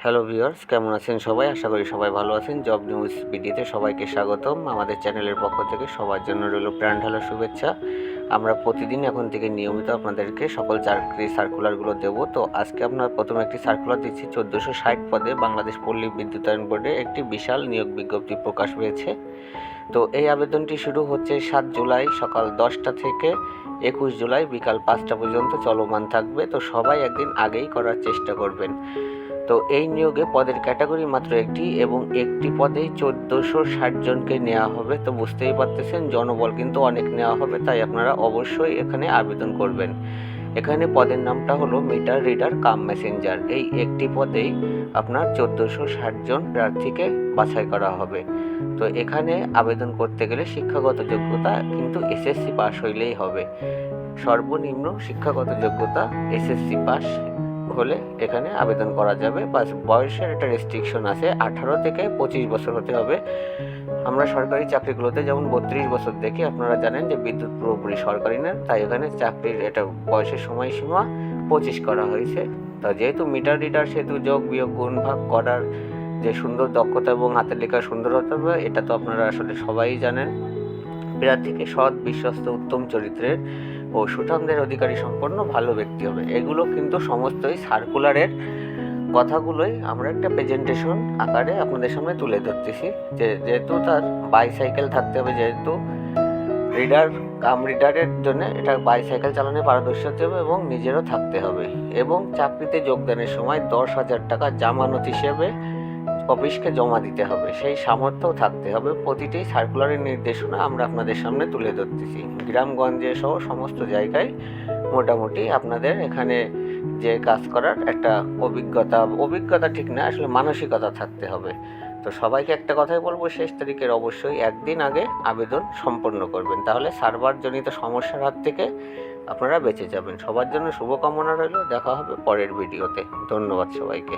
Hello viewers, কেমন আছেন সবাই? আশা করি সবাই ভালো আছেন। জব নিউজ বিডিতে সবাইকে স্বাগতম। আমাদের চ্যানেলের পক্ষ থেকে সবার জন্য রইল প্রাণ ঢালা শুভেচ্ছা। আমরা প্রতিদিন এখন থেকে নিয়মিত আপনাদেরকে সকল চাকরি সার্কুলারগুলো দেব। তো আজকে আপনার প্রথমে একটি সার্কুলার দিচ্ছি। 1460 পদে বাংলাদেশ পল্লী বিদ্যুতায়ন বোর্ডে একটি বিশাল নিয়োগ বিজ্ঞপ্তি প্রকাশ পেয়েছে। তো এই আবেদনটি শুরু হচ্ছে 7 জুলাই সকাল 10টা থেকে 21 জুলাই বিকাল 5টা পর্যন্ত চলমান থাকবে। তো সবাই একদিন আগেই করার চেষ্টা করবেন। তো এই নিয়োগে পদের ক্যাটাগরি মাত্র একটি এবং একটি পদেই 1460 জনকে নেওয়া হবে। তো বুঝতেই পারতেছেন জনবল কিন্তু অনেক নেওয়া হবে, তাই আপনারা অবশ্যই এখানে আবেদন করবেন। এখানে পদের নামটা হলো মিটার রিডার কাম মেসেঞ্জার। এই একটি পদেই আপনার 1460 জন প্রার্থীকে বাছাই করা হবে। তো এখানে আবেদন করতে গেলে শিক্ষাগত যোগ্যতা কিন্তু এসএসসি পাস হইলেই হবে। সর্বনিম্ন শিক্ষাগত যোগ্যতা এসএসসি পাস হলে এখানে আবেদন করা যাবে। বাস বয়সের একটা রেস্ট্রিকশন আছে, 18 থেকে 25 বছর হতে হবে। আমরা সরকারি চাকরিগুলোতে যেমন 32 বছর দেখি, আপনারা জানেন যে বিদ্যুৎ পুরোপুরি সরকারি না, তাই এখানে চাকরির এটা বয়সের সময়সীমা 25 করা হয়েছে। তো যেহেতু মিটার রিডার, সেহেতু যোগ বিয়োগ গুণ ভাগ করার যে সুন্দর দক্ষতা এবং হাতের লেখা সুন্দর হতে হবে, এটা তো আপনারা আসলে সবাই জানেন। প্রার্থীকে সৎ, বিশ্বস্ত, উত্তম চরিত্রের ও সুঠামদের অধিকারী সম্পন্ন ভালো ব্যক্তি হবে। এগুলো কিন্তু সমস্তই সার্কুলারের কথাগুলোই আমরা একটা প্রেজেন্টেশন আকারে আপনাদের সামনে তুলে ধরতেছি। যেহেতু তার বাইসাইকেল থাকতে হবে, যেহেতু রিডারের জন্য এটা বাইসাইকেল চালানো পারদর্শী হতে হবে এবং নিজেরও থাকতে হবে। এবং চাকরিতে যোগদানের সময় 10,000 টাকা জামানত হিসেবে অফিসকে জমা দিতে হবে, সেই সামর্থ্যও থাকতে হবে। প্রতিটি সার্কুলারের নির্দেশনা আমরা আপনাদের সামনে তুলে ধরতেছি। গ্রামগঞ্জে সহ সমস্ত জায়গায় মোটামুটি আপনাদের এখানে যে কাজ করার একটা অভিজ্ঞতা ঠিক না, আসলে মানসিকতা থাকতে হবে। তো সবাইকে একটা কথাই বলবো, শেষ তারিখের অবশ্যই একদিন আগে আবেদন সম্পন্ন করবেন, তাহলে সার্ভারজনিত সমস্যার হাত থেকে আপনারা বেঁচে যাবেন। সবার জন্য শুভকামনা রইল। দেখা হবে পরের ভিডিওতে। ধন্যবাদ সবাইকে।